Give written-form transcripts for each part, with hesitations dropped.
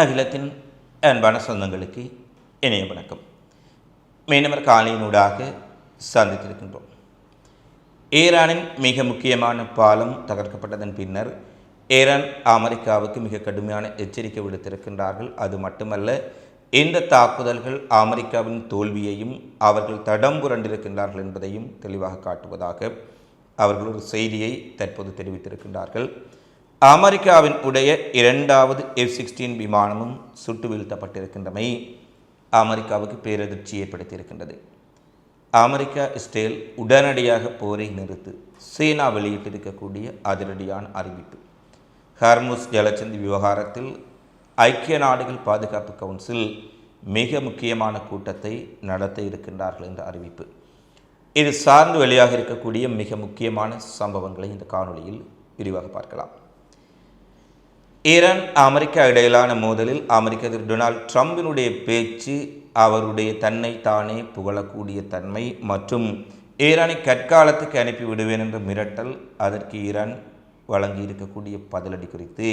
அகிலத்தின் அன்பான சொந்தங்களுக்கு இணைய வணக்கம். மீனவர் காலையினூடாக சந்தித்திருக்கின்றோம். ஈரானின் மிக முக்கியமான பாலம் தகர்க்கப்பட்டதன் பின்னர் ஈரான் அமெரிக்காவுக்கு மிக கடுமையான எச்சரிக்கை விடுத்திருக்கின்றார்கள். அது மட்டுமல்ல, இந்த தாக்குதல்கள் அமெரிக்காவின் தோல்வியையும் அவர்கள் தடம் புரண்டிருக்கின்றார்கள் என்பதையும் தெளிவாக காட்டுவதாக அவர்கள் ஒரு செய்தியை தற்போது தெரிவித்திருக்கின்றார்கள். அமெரிக்காவின் உடைய இரண்டாவது F-16 விமானமும் சுட்டு வீழ்த்தப்பட்டிருக்கின்றமை அமெரிக்காவுக்கு பேரதிர்ச்சி ஏற்படுத்தியிருக்கின்றது. அமெரிக்கா இஸ்ரேல் உடனடியாக போரை நிறுத்து சீனா வெளியிட்டிருக்கக்கூடிய அதிரடியான அறிவிப்பு. ஹர்முஸ் ஜலசந்தி விவகாரத்தில் ஐக்கிய நாடுகள் பாதுகாப்பு கவுன்சில் மிக முக்கியமான கூட்டத்தை நடத்த இருக்கின்றார்கள் என்ற அறிவிப்பு. இது சார்ந்து வெளியாக இருக்கக்கூடிய மிக முக்கியமான சம்பவங்களை இந்த காணொளியில் விரிவாக பார்க்கலாம். ஈரான் அமெரிக்கா இடையிலான மோதலில் அமெரிக்க அதிபர் டொனால்ட் ட்ரம்பினுடைய பேச்சு, அவருடைய தன்னை தானே புகழக்கூடிய தன்மை மற்றும் ஈரானை கற்காலத்துக்கு அனுப்பி விடுவேன் என்ற மிரட்டல், அதற்கு ஈரான் வழங்கி இருக்கக்கூடிய பதிலடி குறித்து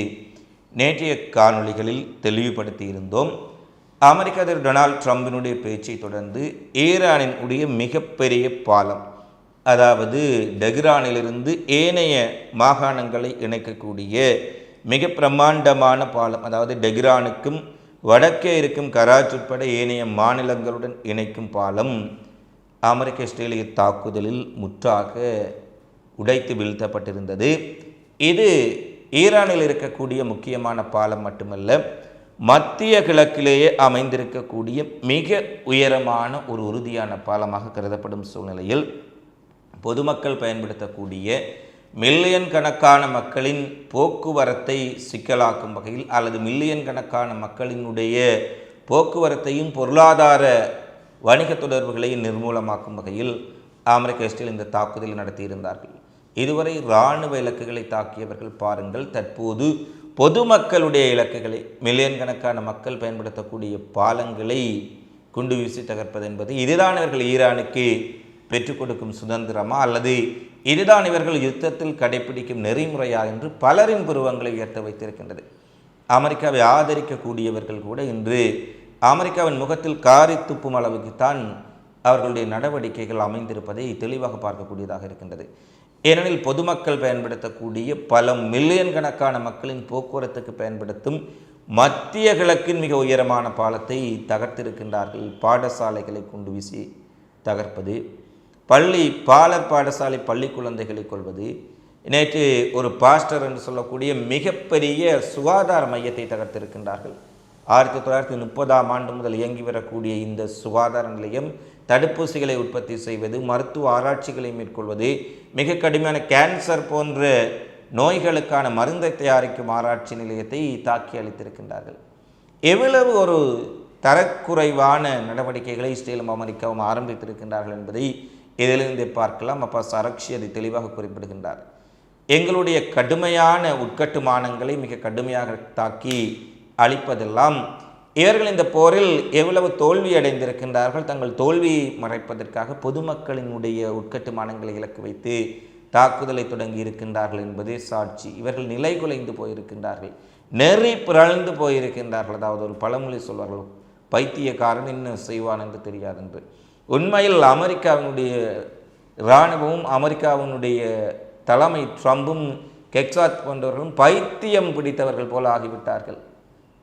நேற்றைய காணொளிகளில் தெளிவுபடுத்தி இருந்தோம். அமெரிக்க அதிபர் டொனால்ட் ட்ரம்பினுடைய பேச்சை தொடர்ந்து ஈரானின் உடைய மிகப்பெரிய பாலம், அதாவது டெஹ்ரானிலிருந்து ஏனைய மாகாணங்களை இணைக்கக்கூடிய மிக பிரம்மாண்டமான பாலம், அதாவது டெஹ்ரானுக்கும் வடக்கே இருக்கும் கராச்சி உட்பட ஏனைய மாநிலங்களுடன் இணைக்கும் பாலம் அமெரிக்க இஸ்ரேலிய தாக்குதலில் முற்றாக உடைத்து வீழ்த்தப்பட்டிருந்தது. இது ஈரானில் இருக்கக்கூடிய முக்கியமான பாலம் மட்டுமல்ல, மத்திய கிழக்கிலேயே அமைந்திருக்கக்கூடிய மிக உயரமான ஒரு உறுதியான பாலமாக கருதப்படும் சூழ்நிலையில் பொதுமக்கள் பயன்படுத்தக்கூடிய மில்லியன் கணக்கான மக்களின் போக்குவரத்தை சிக்கலாக்கும் வகையில் அல்லது மில்லியன் கணக்கான மக்களினுடைய போக்குவரத்தையும் பொருளாதார வணிக தொடர்புகளையும் நிர்மூலமாக்கும் வகையில் அமெரிக்க இஸ்ரேல் இந்த தாக்குதலை நடத்தியிருந்தார்கள். இதுவரை இராணுவ இலக்குகளை தாக்கியவர்கள் பாருங்கள், தற்போது பொதுமக்களுடைய இலக்குகளை, மில்லியன் கணக்கான மக்கள் பயன்படுத்தக்கூடிய பாலங்களை குண்டு வீசி தகர்ப்பது என்பது இதுதான் இவர்கள் ஈரானுக்கு பெற்றுக் கொடுக்கும் சுதந்திரமா அல்லது இதுதான் இவர்கள் யுத்தத்தில் கடைபிடிக்கும் நெறிமுறையா என்று பலரின் புருவங்களை உயர்த்த வைத்திருக்கின்றது. அமெரிக்காவை ஆதரிக்கக்கூடியவர்கள் கூட இன்று அமெரிக்காவின் முகத்தில் காரி துப்பும் அளவுக்குத்தான் அவர்களுடைய நடவடிக்கைகள் அமைந்திருப்பதை தெளிவாக பார்க்கக்கூடியதாக இருக்கின்றது. ஏனெனில் பொதுமக்கள் பயன்படுத்தக்கூடிய பல மில்லியன் கணக்கான மக்களின் போக்குவரத்துக்கு பயன்படுத்தும் மத்திய கிழக்கின் மிக உயரமான பாலத்தை தகர்த்திருக்கின்றார்கள். பாடசாலைகளை கொண்டு வீசி தகர்ப்பது, பாலர் பாடசாலை பள்ளி குழந்தைகளை கொள்வது, நேற்று ஒரு பாஸ்டர் என்று சொல்லக்கூடிய மிகப்பெரிய சுகாதார மையத்தை தகர்த்திருக்கின்றார்கள். 1930 முதல் இயங்கி வரக்கூடிய இந்த சுகாதார நிலையம் தடுப்பூசிகளை உற்பத்தி செய்வது, மருத்துவ ஆராய்ச்சிகளை மேற்கொள்வது, மிக கடுமையான கேன்சர் போன்ற நோய்களுக்கான மருந்தை தயாரிக்கும் ஆராய்ச்சி நிலையத்தை தாக்கி அளித்திருக்கின்றார்கள். எவ்வளவு ஒரு தரக்குறைவான நடவடிக்கைகளை இஸ்ரேலும் அமெரிக்காவும் ஆரம்பித்திருக்கின்றார்கள் என்பதை இதிலிருந்து பார்க்கலாம். அப்பாஸ் அரக்ஷி அதை தெளிவாக குறிப்பிடுகின்றார். எங்களுடைய கடுமையான உட்கட்டுமானங்களை மிக கடுமையாக தாக்கி அளிப்பதெல்லாம் இவர்கள் இந்த போரில் எவ்வளவு தோல்வி அடைந்திருக்கின்றார்கள், தங்கள் தோல்வியை மறைப்பதற்காக பொதுமக்களினுடைய உட்கட்டுமானங்களை இலக்கு வைத்து தாக்குதலை தொடங்கி இருக்கின்றார்கள் என்பதே சாட்சி. இவர்கள் நிலை குலைந்து போயிருக்கின்றார்கள், நெறி பிறழ்ந்து போயிருக்கின்றார்கள். அதாவது ஒரு பழமொழி சொல்வார்கள், பைத்தியக்காரன் என்ன செய்வான் என்று தெரியாது என்று. உண்மையில் அமெரிக்காவினுடைய இராணுவமும் அமெரிக்காவினுடைய தலைமை ட்ரம்பும் கெக்சாத் போன்றவர்களும் பைத்தியம் பிடித்தவர்கள் போல ஆகிவிட்டார்கள்.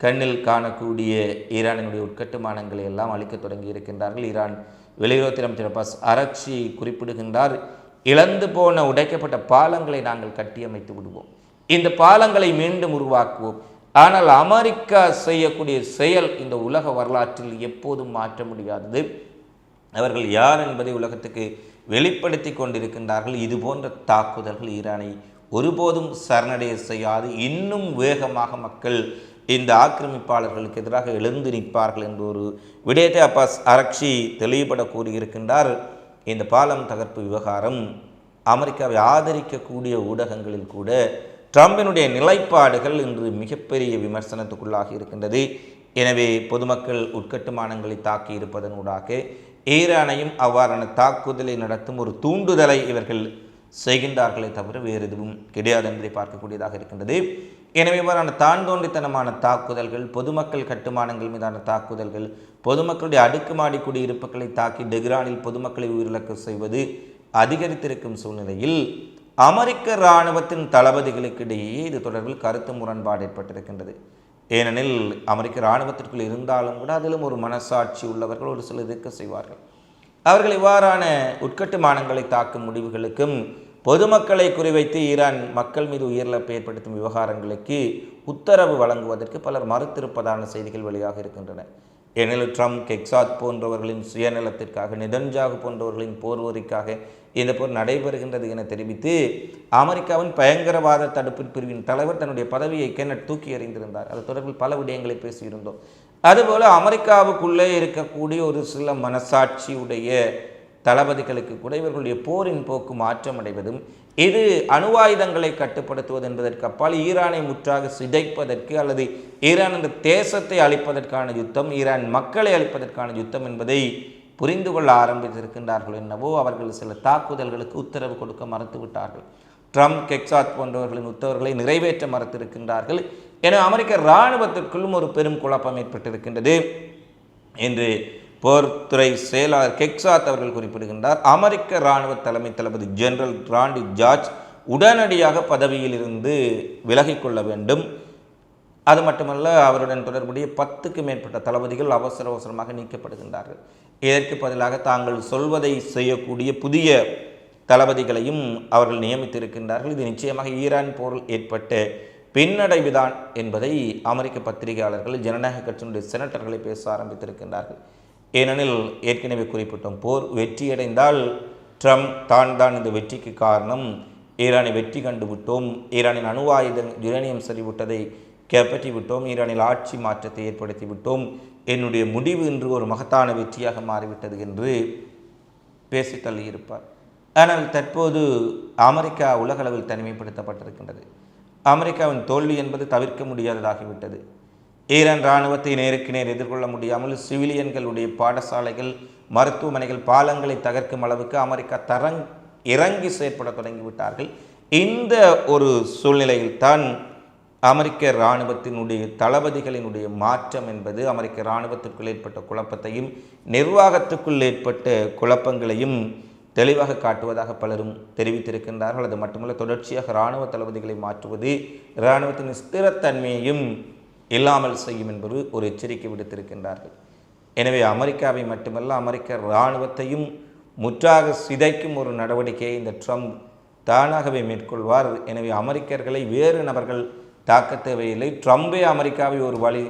கண்ணில் காணக்கூடிய ஈரானினுடைய உட்கட்டுமானங்களை எல்லாம் அளிக்க தொடங்கி இருக்கின்றார்கள். ஈரான் வெளியுறவுத்துறை அமைச்சர் அப்பாஸ் அரக்ஷி குறிப்பிடுகின்றார், இழந்து போன உடைக்கப்பட்ட பாலங்களை நாங்கள் கட்டியமைத்து விடுவோம், இந்த பாலங்களை மீண்டும் உருவாக்குவோம். ஆனால் அமெரிக்கா செய்யக்கூடிய செயல் இந்த உலக வரலாற்றில் எப்போதும் மாற்ற முடியாதது. அவர்கள் யார் என்பதை உலகத்துக்கு வெளிப்படுத்தி கொண்டிருக்கின்றார்கள். இது போன்ற தாக்குதல்கள் ஈரானை ஒருபோதும் சரணடைய செய்யாது. இன்னும் வேகமாக மக்கள் இந்த ஆக்கிரமிப்பாளர்களுக்கு எதிராக எழுந்து நிற்பார்கள் என்ற ஒரு விடயத்தை அப்பாஸ் அரக்ஷி தெளிவுபட கூறியிருக்கின்றார். இந்த பாலம் தகர்ப்பு விவகாரம் அமெரிக்காவை ஆதரிக்கக்கூடிய ஊடகங்களில் கூட ட்ரம்பினுடைய நிலைப்பாடுகள் இன்று மிகப்பெரிய விமர்சனத்துக்குள்ளாகி இருக்கின்றது. எனவே பொதுமக்கள் உட்கட்டுமானங்களை தாக்கி இருப்பதனூடாக ஈரானையும் அவ்வாறான தாக்குதலை நடத்தும் ஒரு தூண்டுதலை இவர்கள் செய்கின்றார்களே தவிர வேறு எதுவும் கிடையாது என்பதை பார்க்கக்கூடியதாக இருக்கின்றது. எனவே இவ்வாறான தான் தோன்றித்தனமான தாக்குதல்கள், பொதுமக்கள் கட்டுமானங்கள் மீதான தாக்குதல்கள், பொதுமக்களுடைய அடுக்குமாடி குடியிருப்புகளை தாக்கி டெஹ்ரானில் பொதுமக்களை உயிரிழக்க செய்வது அதிகரித்திருக்கும் சூழ்நிலையில் அமெரிக்க இராணுவத்தின் தளபதிகளுக்கிடையே இது தொடர்பில் கருத்து முரண்பாடு ஏற்பட்டிருக்கின்றது. ஏனெனில் அமெரிக்க இராணுவத்திற்குள் இருந்தாலும் கூட அதிலும் ஒரு மனசாட்சி உள்ளவர்கள் ஒரு சிலர் இருக்க செய்வார்கள். அவர்கள் இவ்வாறான உட்கட்டுமானங்களை தாக்கும் முடிவுகளுக்கும் பொதுமக்களை குறிவைத்து ஈரான் மக்கள் மீது உயிரிழப்பை ஏற்படுத்தும் விவகாரங்களுக்கு உத்தரவு வழங்குவதற்கு பலர் மறுத்திருப்பதான செய்திகள் வெளியாக இருக்கின்றன. ஏனெனில் ட்ரம்ப், கெக்சாத் போன்றவர்களின் சுயநலத்திற்காக, நெதன்யாகு போன்றவர்களின் போர்வரிக்காக இந்த போர் நடைபெறுகின்றது என தெரிவித்து அமெரிக்காவின் பயங்கரவாத தடுப்பு பிரிவின் தலைவர் தன்னுடைய பதவியை கென்னட் தூக்கி எறிந்திருந்தார். அது தொடர்பில் பல விடயங்களை பேசியிருந்தோம். அதுபோல அமெரிக்காவுக்குள்ளே இருக்கக்கூடிய ஒரு சில மனசாட்சியுடைய தளபதிகளுக்கு கூட இவர்களுடைய போரின் போக்கு மாற்றம் அடைவதும், இது அணுவாயுதங்களை கட்டுப்படுத்துவது என்பதற்கு அப்பால் ஈரானை முற்றாக சிதைப்பதற்கு அல்லது ஈரான் என்ற தேசத்தை அழிப்பதற்கான யுத்தம், ஈரான் மக்களை அழிப்பதற்கான யுத்தம் என்பதை புரிந்து கொள்ள ஆரம்பித்திருக்கின்றார்கள். என்னவோ அவர்கள் சில தாக்குதல்களுக்கு உத்தரவு கொடுக்க மறுத்துவிட்டார்கள். ட்ரம்ப், கெக்சாத் போன்றவர்களின் உத்தரவுகளை நிறைவேற்ற மறுத்திருக்கின்றார்கள். என அமெரிக்க இராணுவத்திற்குள்ளும் ஒரு பெரும் குழப்பம் ஏற்பட்டிருக்கின்றது என்று போர்த்துறை செயலாளர் கெக்சாத் அவர்கள் குறிப்பிடுகின்றார். அமெரிக்க இராணுவ தலைமை தளபதி ஜெனரல் ராண்டி ஜார்ஜ் உடனடியாக பதவியில் இருந்து விலகிக் கொள்ள வேண்டும். அது மட்டுமல்ல, அவருடன் தொடர்புடைய 10க்கும் மேற்பட்ட தளபதிகள் அவசரமாக நீக்கப்படுகின்றார்கள். இதற்கு பதிலாக தாங்கள் சொல்வதை செய்யக்கூடிய புதிய தளபதிகளையும் அவர்கள் நியமித்திருக்கின்றார்கள். இது நிச்சயமாக ஈரான் போரில் ஏற்பட்ட பின்னடைவுதான் என்பதை அமெரிக்க பத்திரிகையாளர்கள், ஜனநாயக கட்சியினுடைய செனட்டர்களை பேச ஆரம்பித்திருக்கின்றார்கள். ஏனெனில் ஏற்கனவே குறிப்பிட்டோம், போர் வெற்றியடைந்தால் ட்ரம்ப் தான் இந்த வெற்றிக்கு காரணம், ஈரானை வெற்றி கண்டு விட்டோம், ஈரானின் அணு ஆயுத யுரேனியம் சரிவிட்டதை கைப்பற்றி விட்டோம், ஈரானில் ஆட்சி மாற்றத்தை ஏற்படுத்தி விட்டோம், என்னுடைய முடிவு இன்று ஒரு மகத்தான வெற்றியாக மாறிவிட்டது என்று பேசி தள்ளியிருப்பார். ஆனால் தற்போது அமெரிக்கா உலகளவில் தனிமைப்படுத்தப்பட்டிருக்கின்றது. அமெரிக்காவின் தோல்வி என்பது தவிர்க்க முடியாததாகிவிட்டது. ஈரான் இராணுவத்தை நேருக்கு நேர் எதிர்கொள்ள முடியாமல் சிவிலியன்களுடைய பாடசாலைகள், மருத்துவமனைகள், பாலங்களை தகர்க்கும் அளவுக்கு அமெரிக்கா இறங்கி செயற்பட தொடங்கிவிட்டார்கள். இந்த ஒரு சூழ்நிலையில் தான் அமெரிக்க இராணுவத்தினுடைய தளபதிகளினுடைய மாற்றம் என்பது அமெரிக்க இராணுவத்திற்குள் ஏற்பட்ட குழப்பத்தையும் நிர்வாகத்துக்குள் ஏற்பட்ட குழப்பங்களையும் தெளிவாக காட்டுவதாக பலரும் தெரிவித்திருக்கின்றார்கள். அது மட்டுமல்ல, தொடர்ச்சியாக இராணுவ தளபதிகளை மாற்றுவது இராணுவத்தின் ஸ்திரத்தன்மையையும் இல்லாமல் செய்யும் என்பது ஒரு எச்சரிக்கை விடுத்திருக்கின்றார்கள். எனவே அமெரிக்காவை மட்டுமல்ல, அமெரிக்க இராணுவத்தையும் முற்றாக சிதைக்கும் ஒரு நடவடிக்கையை இந்த ட்ரம்ப் தானாகவே மேற்கொள்வார். எனவே அமெரிக்கர்களை வேறு நபர்கள் தாக்க தேவையில்லை, ட்ரம்பே அமெரிக்காவை ஒரு வழி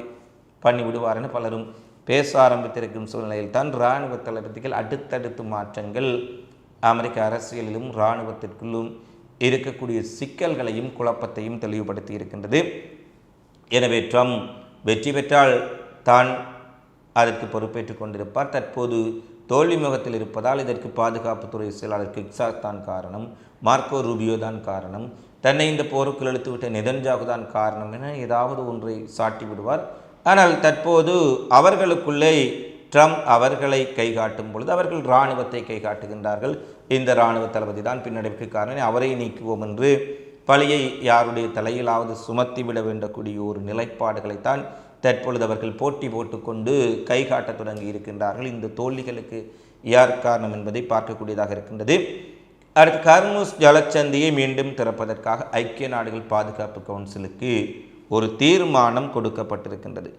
பண்ணி விடுவார் என பலரும் பேச ஆரம்பித்திருக்கும் சூழ்நிலையில் தான் இராணுவ தளபதிகள் அடுத்தடுத்து மாற்றங்கள் அமெரிக்க அரசியலிலும் இராணுவத்திற்குள்ளும் இருக்கக்கூடிய சிக்கல்களையும் குழப்பத்தையும் தெளிவுபடுத்தி இருக்கின்றது. எனவே ட்ரம்ப் வெற்றி பெற்றால் தான் அதற்கு பொறுப்பேற்றுக் கொண்டிருப்பார். தற்போது தோல்வி முகத்தில் இருப்பதால் இதற்கு பாதுகாப்புத்துறை செயலாளர் கெக்சாத் தான் காரணம், மார்க்கோ ரூபியோ தான் காரணம், தன்னை இந்த போருக்குள் இழுத்துவிட்ட நெதன்யாகு தான் காரணம் என ஏதாவது ஒன்றை சாட்டி விடுவார். ஆனால் தற்போது அவர்களுக்குள்ளே ட்ரம்ப் அவர்களை கைகாட்டும் பொழுது அவர்கள் இராணுவத்தை கைகாட்டுகின்றார்கள். இந்த இராணுவ தளபதி தான் பின்னடைவுக்கு காரணம், அவரை நீக்குவோம் என்று பழியை யாருடைய தலையிலாவது சுமத்தி விட வேண்டக்கூடிய ஒரு நிலைப்பாடுகளைத்தான் தற்பொழுது அவர்கள் போட்டி போட்டுக்கொண்டு கைகாட்ட தொடங்கி இருக்கின்றார்கள். இந்த தோல்விகளுக்கு யார் காரணம் என்பதை பார்க்கக்கூடியதாக இருக்கின்றது. அடுத்து, ஹர்முஸ் ஜலச்சந்தியை மீண்டும் திறப்பதற்காக ஐக்கிய நாடுகள் பாதுகாப்பு கவுன்சிலுக்கு ஒரு தீர்மானம் கொடுக்கப்பட்டிருக்கின்றது.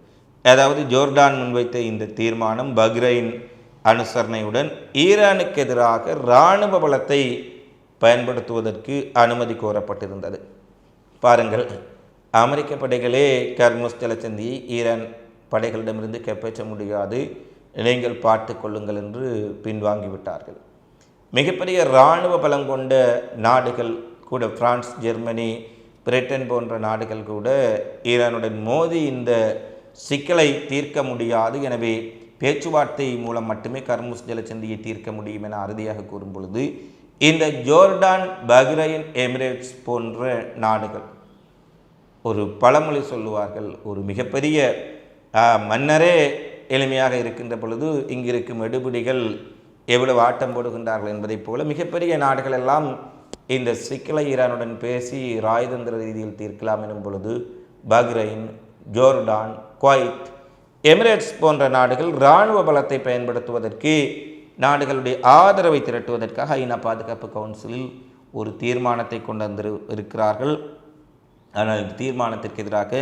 அதாவது ஜோர்டான் முன்வைத்த இந்த தீர்மானம் பஹ்ரைன் அனுசரணையுடன் ஈரானுக்கு எதிராக இராணுவ பலத்தை பயன்படுத்துவதற்கு அனுமதி கோரப்பட்டிருந்தது. பாருங்கள், அமெரிக்க படைகளே ஹர்முஸ் ஜலச்சந்தியை ஈரான் படைகளிடமிருந்து கைப்பற்ற முடியாது, நீங்கள் பார்த்து கொள்ளுங்கள் என்று பின்வாங்கிவிட்டார்கள். மிகப்பெரிய இராணுவ பலம் கொண்ட நாடுகள் கூட, பிரான்ஸ், ஜெர்மனி, பிரிட்டன் போன்ற நாடுகள் கூட ஈரானுடன் மோதி இந்த சிக்கலை தீர்க்க முடியாது, எனவே பேச்சுவார்த்தை மூலம் மட்டுமே ஹர்முஸ் ஜலச்சந்தியை தீர்க்க முடியும் என அறுதியாக கூறும் பொழுது, இந்த ஜோர்டான், பஹ்ரைன், எமிரேட்ஸ் போன்ற நாடுகள், ஒரு பழமொழி சொல்லுவார்கள், ஒரு மிகப்பெரிய மன்னரே எளிமையாக இருக்கின்ற பொழுது இங்கிருக்கும் எடுபிடிகள் எவ்வளவு ஆட்டம் போடுகின்றார்கள் என்பதைப் போல மிகப்பெரிய நாடுகள் எல்லாம் இந்த சிக்கலை ஈரானுடன் பேசி ராஜதந்திர ரீதியில் தீர்க்கலாம் எனும் பொழுது பஹ்ரைன், ஜோர்டான், குவைத், எமிரேட்ஸ் போன்ற நாடுகள் இராணுவ பலத்தை பயன்படுத்துவதற்கு நாடுகளுடைய ஆதரவை திரட்டுவதற்காக ஐநா பாதுகாப்பு கவுன்சிலில் ஒரு தீர்மானத்தை கொண்டு வந்திருக்கிறார்கள். ஆனால் இந்த தீர்மானத்திற்கு எதிராக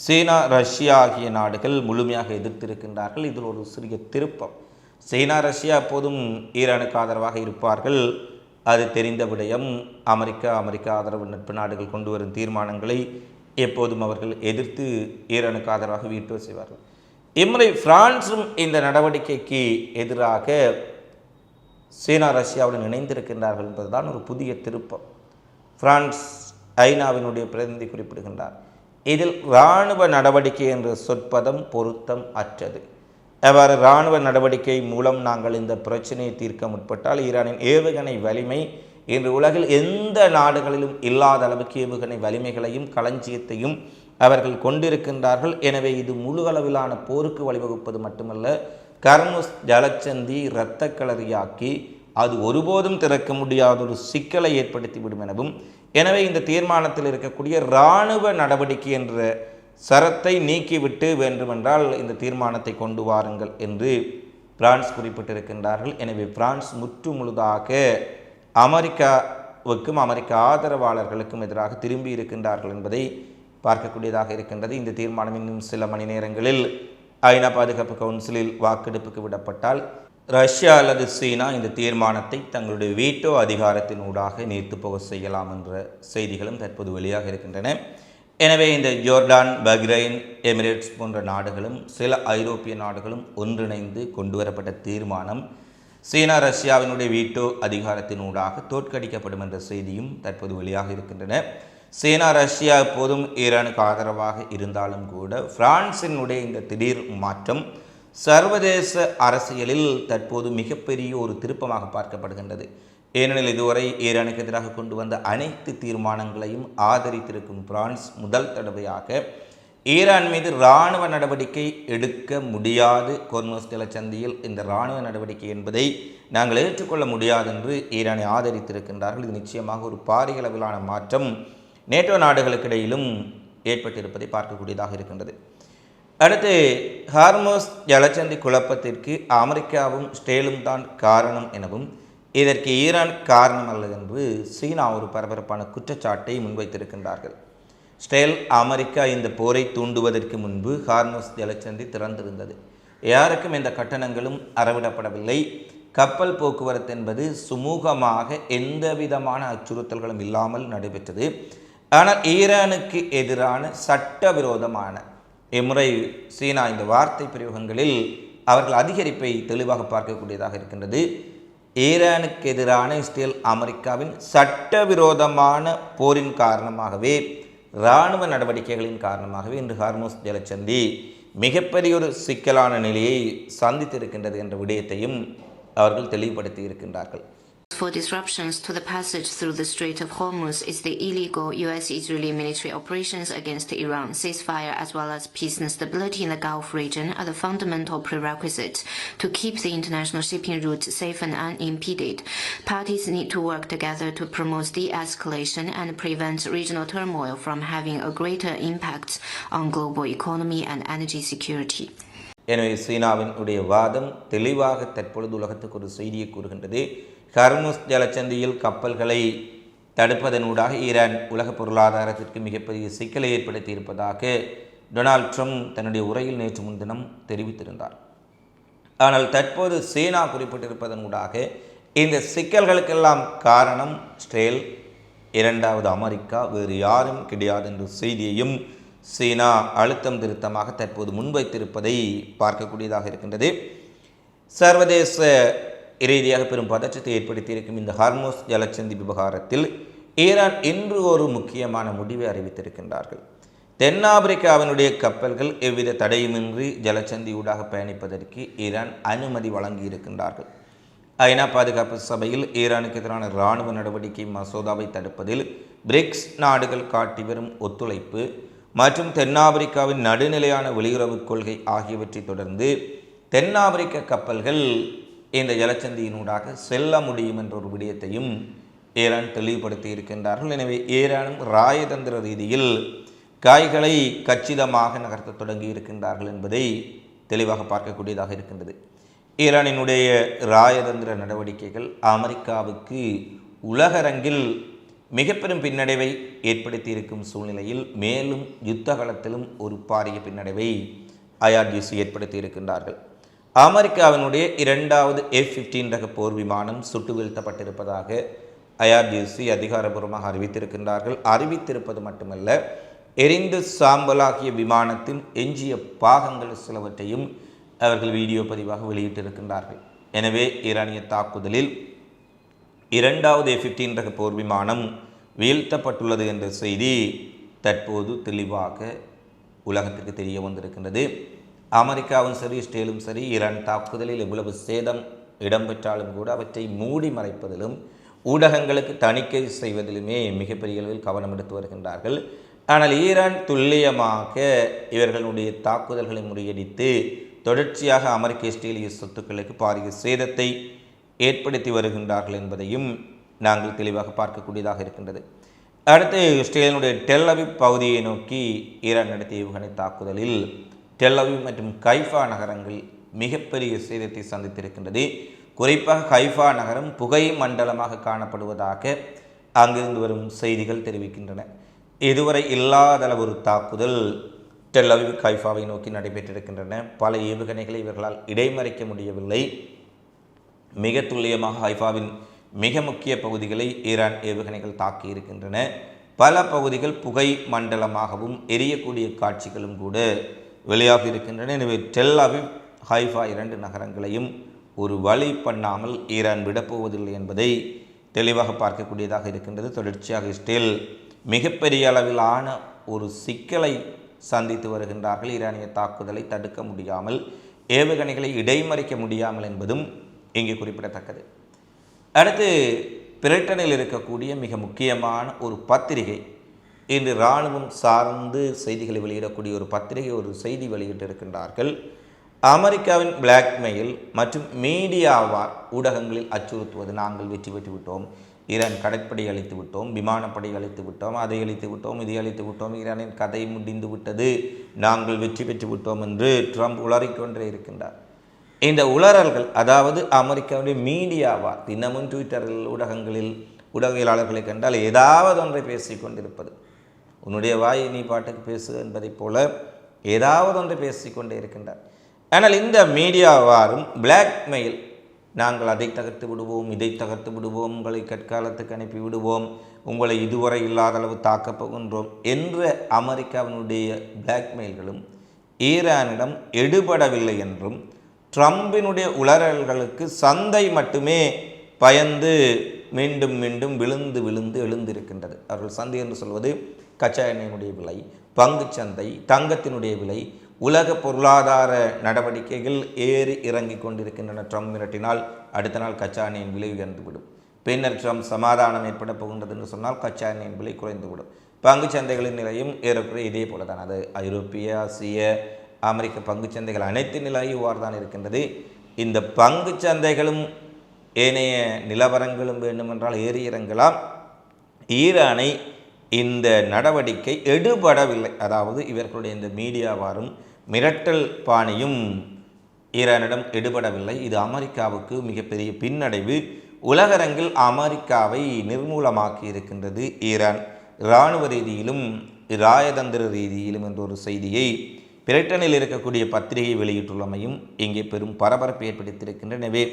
சீனா, ரஷ்யா ஆகிய நாடுகள் முழுமையாக எதிர்த்திருக்கின்றார்கள். இதில் ஒரு சிறிய திருப்பம். சீனா, ரஷ்யா எப்போதும் ஈரானுக்கு ஆதரவாக இருப்பார்கள், அது தெரிந்த விடயம். அமெரிக்கா ஆதரவு நட்பு நாடுகள் கொண்டு வரும் தீர்மானங்களை எப்போதும் அவர்கள் எதிர்த்து ஈரானுக்கு ஆதரவாக வீட்டோ செய்வார்கள். இம்முறை பிரான்சும் இந்த நடவடிக்கைக்கு எதிராக சீனா, ரஷ்யாவுடன் இணைந்திருக்கின்றார்கள் என்பதுதான் ஒரு புதிய திருப்பம். பிரான்ஸ் ஐநாவினுடைய பிரதிநிதி குறிப்பிடுகின்றார், இதில் இராணுவ நடவடிக்கை என்ற சொற்பதம் பொருத்தம் அற்றது. அவ்வாறு இராணுவ நடவடிக்கை மூலம் நாங்கள் இந்த பிரச்சனையை தீர்க்க முற்பட்டால் ஈரானின் ஏவுகணை வலிமை இன்று உலகில் எந்த நாடுகளிலும் இல்லாத அளவுக்கு ஏவுகணை வலிமைகளையும் களஞ்சியத்தையும் அவர்கள் கொண்டிருக்கின்றார்கள். எனவே இது முழு அளவிலான போருக்கு வழிவகுப்பது மட்டுமல்ல, கர்முஸ் ஜலச்சந்தி இரத்த களரியாக்கி அது ஒருபோதும் திறக்க முடியாத ஒரு சிக்கலை ஏற்படுத்திவிடும் எனவும், எனவே இந்த தீர்மானத்தில் இருக்கக்கூடிய இராணுவ நடவடிக்கை என்ற சரத்தை நீக்கிவிட்டு வேண்டுமென்றால் இந்த தீர்மானத்தை கொண்டு வாருங்கள் என்று பிரான்ஸ் குறிப்பிட்டிருக்கின்றார்கள். எனவே பிரான்ஸ் முற்று முழுதாக அமெரிக்காவுக்கும் அமெரிக்க ஆதரவாளர்களுக்கும் எதிராக திரும்பி இருக்கின்றார்கள் என்பதை பார்க்கக்கூடியதாக இருக்கின்றது. இந்த தீர்மானம் இன்னும் சில மணி நேரங்களில் ஐநா பாதுகாப்பு கவுன்சிலில் வாக்கெடுப்புக்கு விடப்பட்டால் ரஷ்யா அல்லது சீனா இந்த தீர்மானத்தை தங்களுடைய வீட்டோ அதிகாரத்தினூடாக நீர்த்து போக செய்யலாம் என்ற செய்திகளும் தற்போது வெளியாக இருக்கின்றன. எனவே இந்த ஜோர்டான், பஹ்ரைன், எமிரேட்ஸ் போன்ற நாடுகளும் சில ஐரோப்பிய நாடுகளும் ஒன்றிணைந்து கொண்டுவரப்பட்ட தீர்மானம் சீனா, ரஷ்யாவினுடைய வீட்டோ அதிகாரத்தினூடாக தோற்கடிக்கப்படும் என்ற செய்தியும் தற்போது வெளியாக இருக்கின்றன. சீனா, ரஷ்யா எப்போதும் ஈரானுக்கு ஆதரவாக இருந்தாலும் கூட பிரான்சினுடைய இந்த திடீர் மாற்றம் சர்வதேச அரசியலில் தற்போது மிகப்பெரிய ஒரு திருப்பமாக பார்க்கப்படுகின்றது. ஏனெனில் இதுவரை ஈரானுக்கு எதிராக கொண்டு வந்த அனைத்து தீர்மானங்களையும் ஆதரித்திருக்கும் பிரான்ஸ் முதல் தடவையாக ஈரான் மீது இராணுவ நடவடிக்கை எடுக்க முடியாது, ஹோர்முஸ் ஜலசந்தியில் இந்த இராணுவ நடவடிக்கை என்பதை நாங்கள் ஏற்றுக்கொள்ள முடியாது என்று ஈரானை ஆதரித்திருக்கின்றார்கள். இது நிச்சயமாக ஒரு பாரிய அளவிலான மாற்றம் நேட்டோ நாடுகளுக்கிடையிலும் ஏற்பட்டிருப்பதை பார்க்கக்கூடியதாக இருக்கின்றது. அடுத்து, ஹார்முஸ் ஜலசந்தி குழப்பத்திற்கு அமெரிக்காவும் இஸ்ரேலும் தான் காரணம் எனவும் இதற்கு ஈரான் காரணம் அல்ல என்று சீனா ஒரு பரபரப்பான குற்றச்சாட்டை முன்வைத்திருக்கின்றார்கள். இஸ்ரேல், அமெரிக்கா இந்த போரை தூண்டுவதற்கு முன்பு ஹார்முஸ் ஜலசந்தி திறந்திருந்தது. யாருக்கும் எந்த கட்டணங்களும் அறவிடப்படவில்லை. கப்பல் போக்குவரத்து என்பது சுமூகமாக எந்த விதமான அச்சுறுத்தல்களும் இல்லாமல் நடைபெற்றது. ஆனால் ஈரானுக்கு எதிரான சட்டவிரோதமான இம்முறை சீனா இந்த வார்த்தை பிரயோகங்களில் அவர்கள் அதிகரிப்பை தெளிவாக பார்க்கக்கூடியதாக இருக்கின்றது. ஈரானுக்கு எதிரான இஸ்ரேல், அமெரிக்காவின் சட்டவிரோதமான போரின் காரணமாகவே, இராணுவ நடவடிக்கைகளின் காரணமாகவே இன்று ஹார்முஸ் ஜலசந்தி மிகப்பெரிய ஒரு சிக்கலான நிலையை சந்தித்திருக்கின்றது என்ற விடயத்தையும் அவர்கள் தெளிவுபடுத்தி இருக்கின்றார்கள். For disruptions to the passage through the Strait of Hormuz is the illegal US-Israeli military operations against Iran. Ceasefire as well as peace and stability in the Gulf region are the fundamental prerequisites to keep the international shipping routes safe and unimpeded. Parties need to work together to promote de-escalation and prevent regional turmoil from having a greater impact on global economy and energy security. எனவே சீனாவின் உடைய வாதம் தெளிவாக தற்பொழுது உலகத்துக்கு ஒரு செய்தியை கூறுகின்றது. ஹார்முஸ் ஜலசந்தியில் கப்பல்களை தடுப்பதனூடாக ஈரான் உலக பொருளாதாரத்திற்கு மிகப்பெரிய சிக்கலை ஏற்படுத்தி இருப்பதாக டொனால்ட் ட்ரம்ப் தன்னுடைய உரையில் நேற்று முன்தினம் தெரிவித்திருந்தார். ஆனால் தற்போது சீனா குறிப்பிட்டிருப்பதனூடாக இந்த சிக்கல்களுக்கெல்லாம் காரணம் இஸ்ரேல், இரண்டாவது அமெரிக்கா, வேறு யாரும் கிடையாது என்ற செய்தியையும் சீனா அழுத்தம் திருத்தமாக தற்போது முன்வைத்திருப்பதை பார்க்கக்கூடியதாக இருக்கின்றது. சர்வதேச ரீதியாக பெரும் பதற்றத்தை ஏற்படுத்தியிருக்கும் இந்த ஹார்முஸ் ஜலசந்தி விவகாரத்தில் ஈரான் இன்று ஒரு முக்கியமான முடிவை அறிவித்திருக்கின்றார்கள். தென்னாப்பிரிக்காவினுடைய கப்பல்கள் எவ்வித தடையுமின்றி ஜலசந்தியூடாக பயணிப்பதற்கு ஈரான் அனுமதி வழங்கியிருக்கின்றார்கள். ஐநா பாதுகாப்பு சபையில் ஈரானுக்கு எதிரான இராணுவ நடவடிக்கை மசோதாவை தடுப்பதில் பிரிக்ஸ் நாடுகள் காட்டி வரும் ஒத்துழைப்பு மற்றும் தென்னாப்பிரிக்காவின் நடுநிலையான வெளியுறவுக் கொள்கை ஆகியவற்றை தொடர்ந்து தென்னாப்பிரிக்க கப்பல்கள் இந்த ஜலசந்தியினூடாக செல்ல முடியும் என்ற ஒரு விடயத்தையும் ஈரான் தெளிவுபடுத்தி இருக்கின்றார்கள். எனவே ஈரானும் ராயதந்திர ரீதியில் காய்களை கச்சிதமாக நகர்த்த தொடங்கி இருக்கின்றார்கள் என்பதை தெளிவாக பார்க்கக்கூடியதாக இருக்கின்றது. ஈரானினுடைய ராயதந்திர நடவடிக்கைகள் அமெரிக்காவுக்கு உலகரங்கில் மிக பெரும் பின்னடைவை ஏற்படுத்தி இருக்கும் சூழ்நிலையில் மேலும் யுத்த காலத்திலும் ஒரு பாரிய பின்னடைவை IRGC ஏற்படுத்தி இருக்கின்றார்கள். அமெரிக்காவினுடைய 2வது F-15 ரக போர் விமானம் சுட்டு வீழ்த்தப்பட்டிருப்பதாக IRGC அதிகாரபூர்வமாக அறிவித்திருக்கின்றார்கள். அறிவித்திருப்பது மட்டுமல்ல, எரிந்து சாம்பலாகிய விமானத்தின் எஞ்சிய பாகங்கள் சிலவற்றையும் அவர்கள் வீடியோ பதிவாக வெளியிட்டிருக்கின்றார்கள். எனவே ஈரானிய தாக்குதலில் 2வது F-15 ரக போர் விமானம் வீழ்த்தப்பட்டுள்ளது என்ற செய்தி தற்போது தெளிவாக உலகத்துக்கு தெரிய வந்திருக்கின்றது. அமெரிக்காவும் சரி, இஸ்ரேலும் சரி, ஈரான் தாக்குதலில் எவ்வளவு சேதம் இடம்பெற்றாலும் கூட அவற்றை மூடி மறைப்பதிலும் ஊடகங்களுக்கு தணிக்கை செய்வதிலுமே மிகப்பெரிய அளவில் கவனம் எடுத்து வருகின்றார்கள். ஆனால் ஈரான் துல்லியமாக இவர்களுடைய தாக்குதல்களை முறியடித்து தொடர்ச்சியாக அமெரிக்க இஸ்ரேலிய சொத்துக்களுக்கு பாரிய சேதத்தை ஏற்படுத்தி வருகின்றார்கள் என்பதையும் நாங்கள் தெளிவாக பார்க்கக்கூடியதாக இருக்கின்றது. அடுத்து இஸ்ரேலினுடைய டெல் அவிவ் பகுதியை நோக்கி ஈரான் நடத்திய ஏவுகணை தாக்குதலில் டெல் அவிவ் மற்றும் கைஃபா நகரங்கள் மிகப்பெரிய சேதத்தை சந்தித்திருக்கின்றது. குறிப்பாக கைஃபா நகரம் புகை மண்டலமாக காணப்படுவதாக அங்கிருந்து வரும் செய்திகள் தெரிவிக்கின்றன. இதுவரை இல்லாத ஒரு தாக்குதல் டெல் அவிவ் கைஃபாவை நோக்கி நடைபெற்றிருக்கின்றன. பல ஏவுகணைகளை இவர்களால் இடைமறிக்க முடியவில்லை. மிக துல்லியமாக ஹைஃபாவின் மிக முக்கிய பகுதிகளை ஈரான் ஏவுகணைகள் தாக்கி இருக்கின்றன. பல பகுதிகள் புகை மண்டலமாகவும் எரியக்கூடிய காட்சிகளும் கூட வெளியாகி இருக்கின்றன. எனவே டெல் அவிவ், ஹைஃபா 2 நகரங்களையும் ஒரு வழி பண்ணாமல் ஈரான் விடப்போவதில்லை என்பதை தெளிவாக பார்க்கக்கூடியதாக இருக்கின்றது. தொடர்ச்சியாக இஸ்ரேல் மிகப்பெரிய அளவிலான ஒரு சிக்கலை சந்தித்து வருகின்றார்கள். ஈரானிய தாக்குதலை தடுக்க முடியாமல், ஏவுகணைகளை இடைமறிக்க முடியாமல் என்பதும் இங்கே குறிப்பிடத்தக்கது. அடுத்து பிரிட்டனில் இருக்கக்கூடிய மிக முக்கியமான ஒரு பத்திரிகை, இன்று இராணுவம் சார்ந்து செய்திகளை வெளியிடக்கூடிய ஒரு பத்திரிகை ஒரு செய்தி வெளியிட்டிருக்கின்றார்கள். அமெரிக்காவின் பிளாக்மெயில் மற்றும் மீடியாவார் ஊடகங்களில் அச்சுறுத்துவது, நாங்கள் வெற்றி பெற்று விட்டோம், ஈரான் கடற்படை அழித்து விட்டோம், விமானப்படை அழித்து விட்டோம், அதை அழித்து விட்டோம், இதை அழித்து விட்டோம், ஈரானின் கதை முடிந்து விட்டது, நாங்கள் வெற்றி பெற்று விட்டோம் என்று ட்ரம்ப் உளறிக்கொண்டே இருக்கின்றார். இந்த உளறல்கள், அதாவது அமெரிக்காவுடைய மீடியாவார் தினமும் ட்விட்டரில் ஊடகங்களில் ஊடகவியலாளர்களை கண்டால் ஏதாவது ஒன்றை பேசிக்கொண்டிருப்பது, உன்னுடைய வாயை நீ பாட்டுக்கு பேசு என்பதைப் போல ஏதாவது ஒன்றை பேசிக்கொண்டே இருக்கின்றார். ஆனால் இந்த மீடியாவாரும் பிளாக்மெயில், நாங்கள் அதை தகர்த்து விடுவோம், இதை தகர்த்து விடுவோம், உங்களை கற்காலத்துக்கு அனுப்பி விடுவோம், உங்களை இதுவரை இல்லாத அளவு தாக்கப் போகின்றோம் என்ற அமெரிக்காவினுடைய பிளாக்மெயில்களும் ஈரானிடம் எடுபடவில்லை என்றும், ட்ரம்பினுடைய உளறல்களுக்கு சந்தை மட்டுமே பயந்து மீண்டும் மீண்டும் விழுந்து விழுந்து எழுந்திருக்கின்றது. அவர்கள் சந்தை என்று சொல்வது கச்சா எண்ணெயினுடைய விலை, பங்கு சந்தை, தங்கத்தினுடைய விலை, உலக பொருளாதார நடவடிக்கைகள் ஏறி இறங்கி கொண்டிருக்கின்றன. ட்ரம்ப் மிரட்டினால் அடுத்த நாள் கச்சா எண்ணெயின் விலை உயர்ந்துவிடும். பின்னர் ட்ரம்ப் சமாதானம் ஏற்பட போகின்றது என்று சொன்னால் கச்சா எண்ணெயின் விலை குறைந்துவிடும். பங்கு சந்தைகளின் நிலையும் ஏறக்குறைய இதே போல தான். அது ஐரோப்பிய, ஆசிய, அமெரிக்க பங்கு சந்தைகள் அனைத்து நிலையும் இவ்வாறு தான் இருக்கின்றது. இந்த பங்கு சந்தைகளும் ஏனைய நிலவரங்களும் வேண்டுமென்றால் ஏறி இறங்கலாம். ஈரானை இந்த நடவடிக்கை எடுபடவில்லை. அதாவது இவர்களுடைய இந்த மீடியாவாரும் மிரட்டல் பாணியும் ஈரானிடம் எடுபடவில்லை. இது அமெரிக்காவுக்கு மிகப்பெரிய பின்னடைவு. உலகரங்கில் அமெரிக்காவை நிர்மூலமாக்கி இருக்கின்றது ஈரான், இராணுவ ரீதியிலும் இராயதந்திர ரீதியிலும் என்ற ஒரு செய்தியை பிரிட்டனில் இருக்கக்கூடிய பத்திரிகை வெளியிட்டுள்ளமையும் இங்கே பெரும் பரபரப்பை ஏற்படுத்தியிருக்கின்றன. எனவே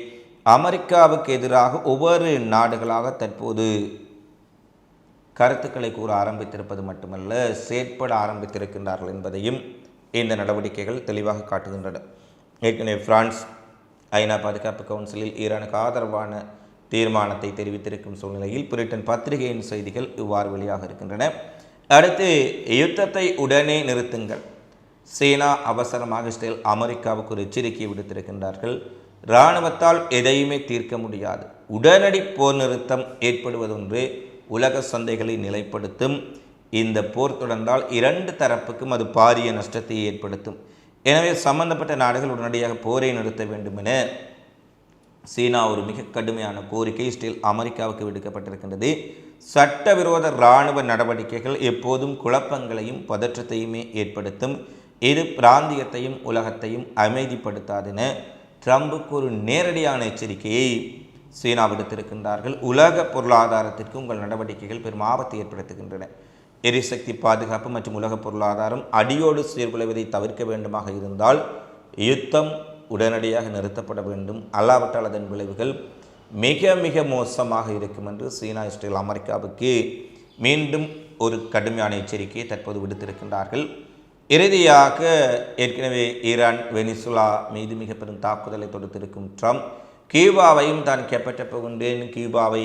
அமெரிக்காவுக்கு எதிராக ஒவ்வொரு நாடுகளாக தற்போது கருத்துக்களை கூற ஆரம்பித்திருப்பது மட்டுமல்ல, செயற்பட ஆரம்பித்திருக்கின்றார்கள் என்பதையும் இந்த நடவடிக்கைகள் தெளிவாக காட்டுகின்றன. ஏற்கனவே பிரான்ஸ் ஐநா பாதுகாப்பு கவுன்சிலில் ஈரானுக்கு ஆதரவான தீர்மானத்தை தெரிவித்திருக்கும் சூழ்நிலையில் பிரிட்டன் பத்திரிகையின் செய்திகள் இவ்வாறு வெளியாக இருக்கின்றன. அடுத்து, யுத்தத்தை உடனே நிறுத்துங்கள், சீனா அவசரமாக இஸ்ரேல் அமெரிக்காவுக்கு ஒரு எச்சரிக்கையை விடுத்திருக்கின்றார்கள். இராணுவத்தால் எதையுமே தீர்க்க முடியாது, உடனடி போர் நிறுத்தம் ஏற்படுவதொன்று உலக சந்தைகளை நிலைப்படுத்தும். இந்த போர் தொடர்ந்தால் 2 தரப்புக்கும் அது பாரிய நஷ்டத்தை ஏற்படுத்தும். எனவே சம்பந்தப்பட்ட நாடுகள் உடனடியாக போரை நிறுத்த வேண்டும் என சீனா ஒரு மிக கடுமையான கோரிக்கை இஸ்ரேல் அமெரிக்காவுக்கு விடுக்கப்பட்டிருக்கின்றது. சட்டவிரோத இராணுவ நடவடிக்கைகள் எப்போதும் குழப்பங்களையும் பதற்றத்தையுமே ஏற்படுத்தும். இது பிராந்தியத்தையும் உலகத்தையும் அமைதிப்படுத்தாதென ட்ரம்புக்கு ஒரு நேரடியான எச்சரிக்கையை சீனா விடுத்திருக்கின்றார்கள். உலக பொருளாதாரத்திற்கு உங்கள் நடவடிக்கைகள் பெரும் ஆபத்தை ஏற்படுத்துகின்றன. எரிசக்தி பாதுகாப்பு மற்றும் உலக பொருளாதாரம் அடியோடு சீர்குலைவதை தவிர்க்க வேண்டுமாக இருந்தால் யுத்தம் உடனடியாக நிறுத்தப்பட வேண்டும். அல்லாவிட்டால் அதன் விளைவுகள் மிக மிக மோசமாக இருக்கும் என்று சீனா இஸ்ரேல் அமெரிக்காவுக்கு மீண்டும் ஒரு கடுமையான எச்சரிக்கையை தற்போது விடுத்திருக்கின்றார்கள். இறுதியாக ஏற்கனவே ஈரான் வெனிசுலா மீது மிக பெரும் தாக்குதலை தொடுத்திருக்கும் ட்ரம்ப் கியூபாவையும் தான் கைப்பற்றப் போகின்றேன், கியூபாவை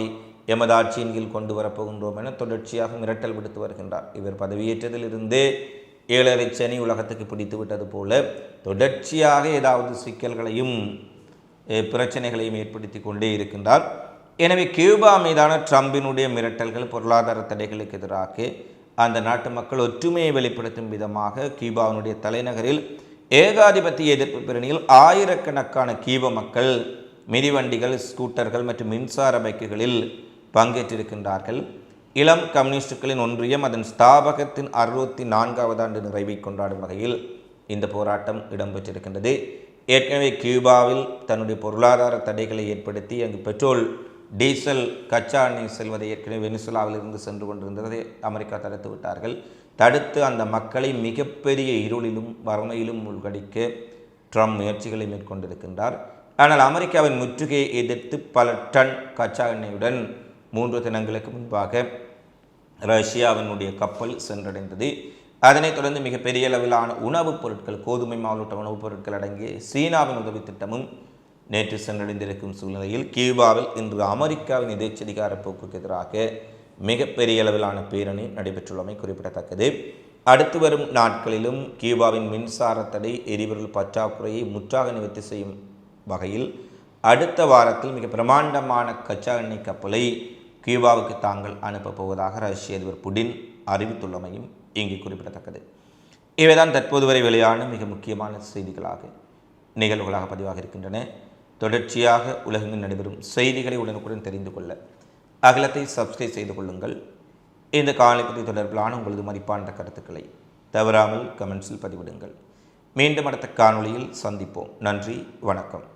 எமது ஆட்சியின் கீழ் கொண்டு வரப்போகின்றோம் என தொடர்ச்சியாக மிரட்டல் விடுத்து வருகின்றார். இவர் பதவியேற்றதிலிருந்தே 7.5 சனி உலகத்துக்கு பிடித்து விட்டது போல தொடர்ச்சியாக ஏதாவது சிக்கல்களையும் பிரச்சனைகளையும் ஏற்படுத்தி கொண்டே இருக்கின்றார். எனவே கியூபா மீதான ட்ரம்பினுடைய மிரட்டல்கள் பொருளாதார தடைகளுக்கு எதிராக அந்த நாட்டு மக்கள் ஒற்றுமையை வெளிப்படுத்தும் விதமாக கியூபாவினுடைய தலைநகரில் ஏகாதிபத்திய எதிர்ப்பு பேரணியில் ஆயிரக்கணக்கான கியூப மக்கள் மிதிவண்டிகள், ஸ்கூட்டர்கள் மற்றும் மின்சார பைக்குகளில் பங்கேற்றிருக்கின்றார்கள். இளம் கம்யூனிஸ்டுகளின் ஒன்றியம் அதன் ஸ்தாபகத்தின் 64வது ஆண்டு நிறைவை கொண்டாடும் வகையில் இந்த போராட்டம் இடம்பெற்றிருக்கின்றது. ஏற்கனவே கியூபாவில் தன்னுடைய பொருளாதார தடைகளை ஏற்படுத்தி அங்கு பெட்ரோல், டீசல், கச்சா எண்ணெய் செல்வதை ஏற்கனவே வெனிசுலாவிலிருந்து சென்று கொண்டிருந்ததை அமெரிக்கா தடுத்து விட்டார்கள். தடுத்து அந்த மக்களை மிகப்பெரிய இருளிலும் வறுமையிலும் மூழ்கடிக்க ட்ரம்ப் முயற்சிகளை மேற்கொண்டிருக்கின்றார். ஆனால் அமெரிக்காவின் முற்றுகையை எதிர்த்து பல டன் கச்சா எண்ணெயுடன் 3 தினங்களுக்கு முன்பாக ரஷ்யாவினுடைய கப்பல் சென்றடைந்தது. அதனைத் தொடர்ந்து மிகப்பெரிய அளவிலான உணவுப் பொருட்கள், கோதுமை மாவுள்ள உணவுப் பொருட்கள் அடங்கிய சீனாவின் உதவி திட்டமும் நேற்று சென்றடைந்திருக்கும் சூழ்நிலையில் கியூபாவில் இன்று அமெரிக்காவின் எதேச்சதிகார போக்குக்கு எதிராக மிகப்பெரிய அளவிலான பேரணி நடைபெற்றுள்ளமை குறிப்பிடத்தக்கது. அடுத்து வரும் நாட்களிலும் கியூபாவின் மின்சார தடை, எரிபொருள் பற்றாக்குறையை முற்றாக நிவர்த்தி செய்யும் வகையில் அடுத்த வாரத்தில் மிக பிரமாண்டமான கச்சா எண்ணெய் கப்பலை கியூபாவுக்கு தாங்கள் அனுப்பப் போவதாக ரஷ்ய அதிபர் புடின் அறிவித்துள்ளமையும் இங்கே குறிப்பிடத்தக்கது. இவைதான் தற்போது வரை வெளியான மிக முக்கியமான செய்திகளாக, நிகழ்வுகளாக பதிவாக இருக்கின்றன. தொடர்ச்சியாக உலகெங்கில் நடைபெறும் செய்திகளை உடனுக்குடன் தெரிந்து கொள்ள அகலத்தை சப்ஸ்கிரைப் செய்து கொள்ளுங்கள். இந்த காணொளி பற்றி தொடர்பிலான உங்களது மதிப்பான கருத்துக்களை தவறாமல் கமெண்ட்ஸில் பதிவிடுங்கள். மீண்டும் அடுத்த காணொளியில் சந்திப்போம். நன்றி, வணக்கம்.